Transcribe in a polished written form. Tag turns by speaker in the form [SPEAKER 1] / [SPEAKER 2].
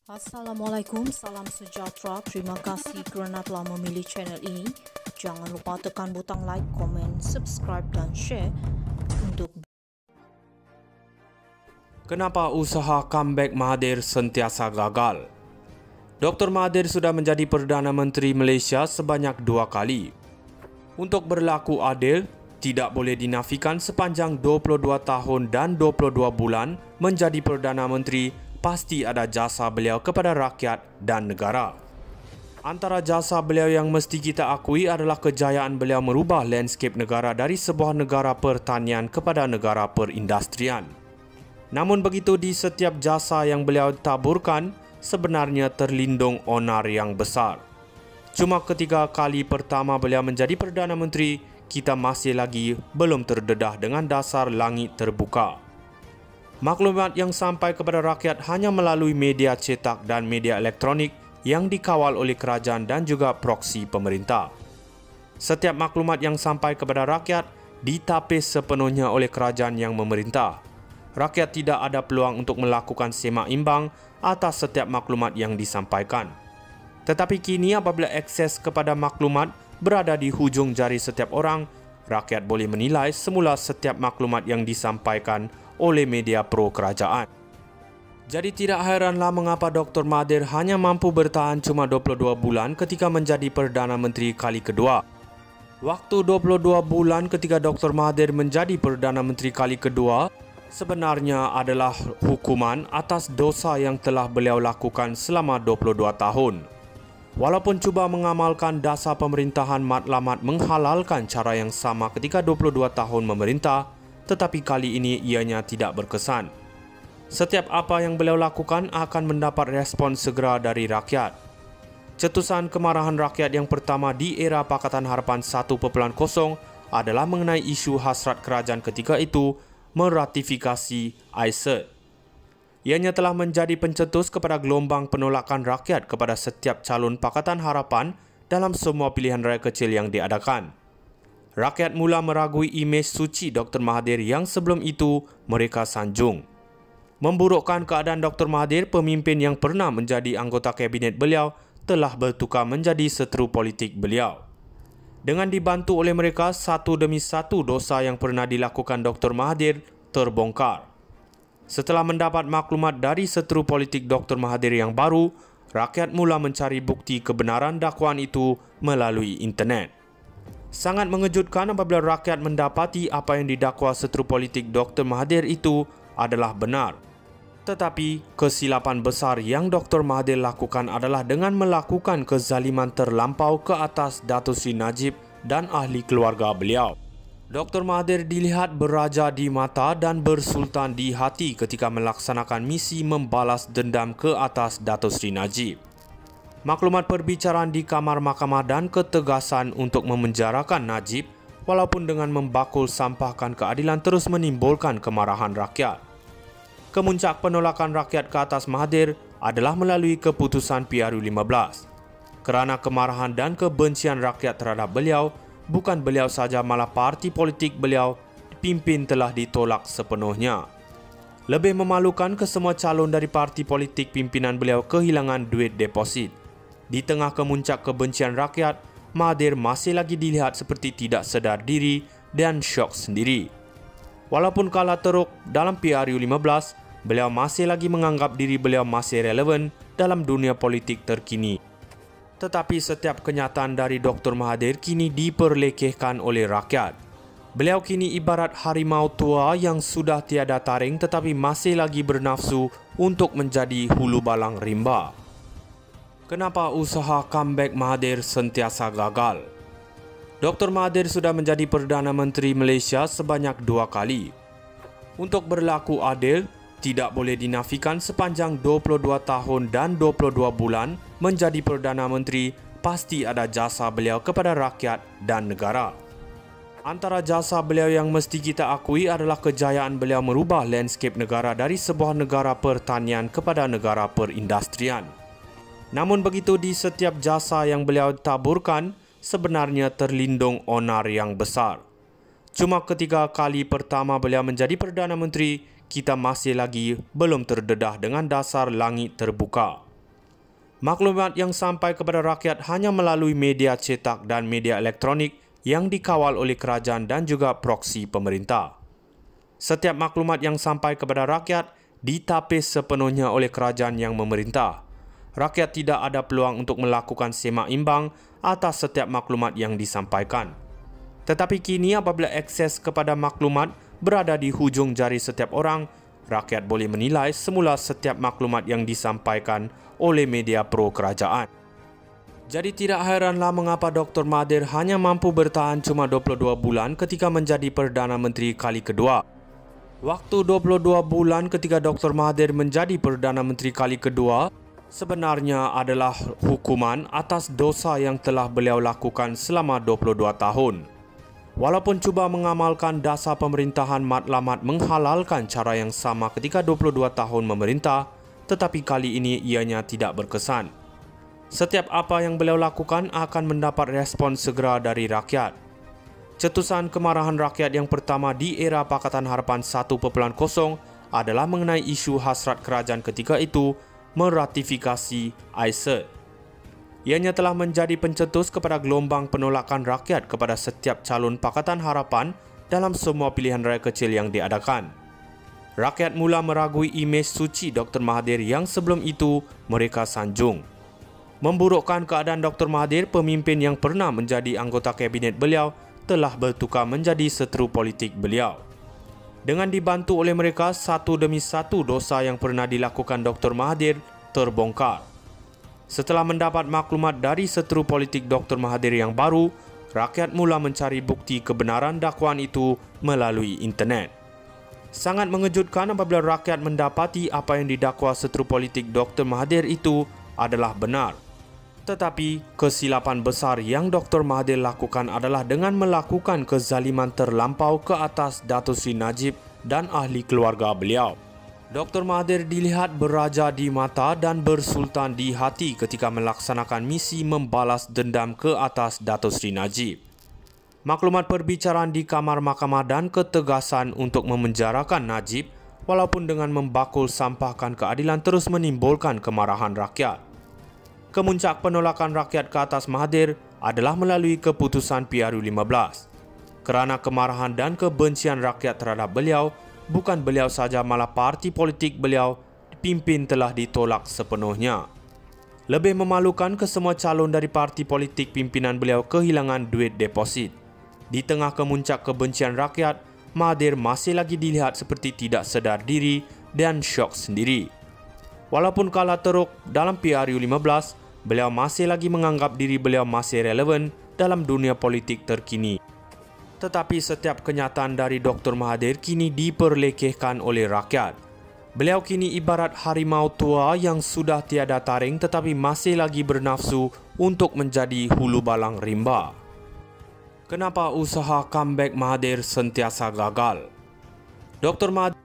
[SPEAKER 1] Assalamualaikum, salam sejahtera. Terima kasih kerana telah memilih channel ini. Jangan lupa tekan butang like, komen, subscribe dan share untuk
[SPEAKER 2] Kenapa usaha comeback Mahathir sentiasa gagal? Dr. Mahathir sudah menjadi Perdana Menteri Malaysia sebanyak 2 kali. Untuk berlaku adil, tidak boleh dinafikan sepanjang 22 tahun dan 22 bulan menjadi Perdana Menteri, pasti ada jasa beliau kepada rakyat dan negara. Antara jasa beliau yang mesti kita akui adalah kejayaan beliau merubah landscape negara dari sebuah negara pertanian kepada negara perindustrian. Namun begitu, di setiap jasa yang beliau taburkan, sebenarnya terlindung onar yang besar. Cuma ketika kali pertama beliau menjadi Perdana Menteri, kita masih lagi belum terdedah dengan dasar langit terbuka. Maklumat yang sampai kepada rakyat hanya melalui media cetak dan media elektronik yang dikawal oleh kerajaan dan juga proksi pemerintah. Setiap maklumat yang sampai kepada rakyat ditapis sepenuhnya oleh kerajaan yang memerintah. Rakyat tidak ada peluang untuk melakukan semak imbang atas setiap maklumat yang disampaikan. Tetapi kini apabila akses kepada maklumat berada di hujung jari setiap orang, rakyat boleh menilai semula setiap maklumat yang disampaikan oleh media pro kerajaan. Jadi tidak heranlah mengapa Dr. Mahathir hanya mampu bertahan cuma 22 bulan ketika menjadi Perdana Menteri kali kedua. Waktu 22 bulan ketika Dr. Mahathir menjadi Perdana Menteri kali kedua sebenarnya adalah hukuman atas dosa yang telah beliau lakukan selama 22 tahun. Walaupun cuba mengamalkan dasar pemerintahan matlamat menghalalkan cara yang sama ketika 22 tahun memerintah, tetapi kali ini ianya tidak berkesan. Setiap apa yang beliau lakukan akan mendapat respon segera dari rakyat. Cetusan kemarahan rakyat yang pertama di era Pakatan Harapan 1.0 adalah mengenai isu hasrat kerajaan ketika itu meratifikasi ICET. Ianya telah menjadi pencetus kepada gelombang penolakan rakyat kepada setiap calon Pakatan Harapan dalam semua pilihan raya kecil yang diadakan. Rakyat mula meragui imej suci Dr. Mahathir yang sebelum itu mereka sanjung. Memburukkan keadaan Dr. Mahathir, pemimpin yang pernah menjadi anggota kabinet beliau telah bertukar menjadi seteru politik beliau. Dengan dibantu oleh mereka, satu demi satu dosa yang pernah dilakukan Dr. Mahathir terbongkar. Setelah mendapat maklumat dari seteru politik Dr. Mahathir yang baru, rakyat mula mencari bukti kebenaran dakwaan itu melalui internet. Sangat mengejutkan apabila rakyat mendapati apa yang didakwa seteru politik Dr. Mahathir itu adalah benar. Tetapi kesilapan besar yang Dr. Mahathir lakukan adalah dengan melakukan kezaliman terlampau ke atas Datuk Seri Najib dan ahli keluarga beliau. Dr. Mahathir dilihat beraja di mata dan bersultan di hati ketika melaksanakan misi membalas dendam ke atas Datuk Seri Najib. Maklumat perbicaraan di Kamar Mahkamah dan ketegasan untuk memenjarakan Najib walaupun dengan membakul sampahkan keadilan terus menimbulkan kemarahan rakyat. Kemuncak penolakan rakyat ke atas Mahathir adalah melalui keputusan PRU15. Kerana kemarahan dan kebencian rakyat terhadap beliau, bukan beliau saja malah parti politik beliau pimpin telah ditolak sepenuhnya. Lebih memalukan, kesemua calon dari parti politik pimpinan beliau kehilangan duit deposit. Di tengah kemuncak kebencian rakyat, Mahathir masih lagi dilihat seperti tidak sedar diri dan syok sendiri. Walaupun kalah teruk dalam PRU15, beliau masih lagi menganggap diri beliau masih relevan dalam dunia politik terkini. Tetapi setiap kenyataan dari Dr. Mahathir kini diperlekehkan oleh rakyat. Beliau kini ibarat harimau tua yang sudah tiada taring tetapi masih lagi bernafsu untuk menjadi hulu balang rimba. Kenapa usaha comeback Mahathir sentiasa gagal? Dr. Mahathir sudah menjadi Perdana Menteri Malaysia sebanyak 2 kali. Untuk berlaku adil, tidak boleh dinafikan sepanjang 22 tahun dan 22 bulan menjadi Perdana Menteri, pasti ada jasa beliau kepada rakyat dan negara. Antara jasa beliau yang mesti kita akui adalah kejayaan beliau merubah landscape negara dari sebuah negara pertanian kepada negara perindustrian. Namun begitu, di setiap jasa yang beliau taburkan, sebenarnya terlindung onar yang besar. Cuma ketika kali pertama beliau menjadi Perdana Menteri, kita masih lagi belum terdedah dengan dasar langit terbuka. Maklumat yang sampai kepada rakyat hanya melalui media cetak dan media elektronik yang dikawal oleh kerajaan dan juga proksi pemerintah. Setiap maklumat yang sampai kepada rakyat ditapis sepenuhnya oleh kerajaan yang memerintah. Rakyat tidak ada peluang untuk melakukan semak imbang atas setiap maklumat yang disampaikan. Tetapi kini apabila akses kepada maklumat berada di hujung jari setiap orang, rakyat boleh menilai semula setiap maklumat yang disampaikan oleh media pro kerajaan. Jadi tidak heranlah mengapa Dr. Mahathir hanya mampu bertahan cuma 22 bulan ketika menjadi Perdana Menteri kali kedua. Waktu 22 bulan ketika Dr. Mahathir menjadi Perdana Menteri kali kedua sebenarnya adalah hukuman atas dosa yang telah beliau lakukan selama 22 tahun. Walaupun cuba mengamalkan dasar pemerintahan matlamat menghalalkan cara yang sama ketika 22 tahun memerintah, tetapi kali ini ianya tidak berkesan. Setiap apa yang beliau lakukan akan mendapat respon segera dari rakyat. Cetusan kemarahan rakyat yang pertama di era Pakatan Harapan 1.0 adalah mengenai isu hasrat kerajaan ketika itu meratifikasi ICET. Ianya telah menjadi pencetus kepada gelombang penolakan rakyat kepada setiap calon Pakatan Harapan dalam semua pilihan raya kecil yang diadakan. Rakyat mula meragui imej suci Dr. Mahathir yang sebelum itu mereka sanjung. Memburukkan keadaan Dr. Mahathir, pemimpin yang pernah menjadi anggota kabinet beliau telah bertukar menjadi seteru politik beliau. Dengan dibantu oleh mereka, satu demi satu dosa yang pernah dilakukan Dr. Mahathir terbongkar. Setelah mendapat maklumat dari seteru politik Dr. Mahathir yang baru, rakyat mula mencari bukti kebenaran dakwaan itu melalui internet. Sangat mengejutkan apabila rakyat mendapati apa yang didakwa seteru politik Dr. Mahathir itu adalah benar. Tetapi kesilapan besar yang Dr. Mahathir lakukan adalah dengan melakukan kezaliman terlampau ke atas Datuk Seri Najib dan ahli keluarga beliau. Dr. Mahathir dilihat beraja di mata dan bersultan di hati ketika melaksanakan misi membalas dendam ke atas Datuk Seri Najib. Maklumat perbicaraan di Kamar Mahkamah dan ketegasan untuk memenjarakan Najib walaupun dengan membakul sampahkan keadilan terus menimbulkan kemarahan rakyat. Kemuncak penolakan rakyat ke atas Mahathir adalah melalui keputusan PRU15. Kerana kemarahan dan kebencian rakyat terhadap beliau, bukan beliau saja malah parti politik beliau dipimpin telah ditolak sepenuhnya. Lebih memalukan, kesemua calon dari parti politik pimpinan beliau kehilangan duit deposit. Di tengah kemuncak kebencian rakyat, Mahathir masih lagi dilihat seperti tidak sedar diri dan syok sendiri. Walaupun kalah teruk dalam PRU15, beliau masih lagi menganggap diri beliau masih relevan dalam dunia politik terkini. Tetapi setiap kenyataan dari Dr. Mahathir kini diperlekehkan oleh rakyat. Beliau kini ibarat harimau tua yang sudah tiada taring tetapi masih lagi bernafsu untuk menjadi hulu balang rimba. Kenapa usaha comeback Mahathir sentiasa gagal? Dr. Mahathir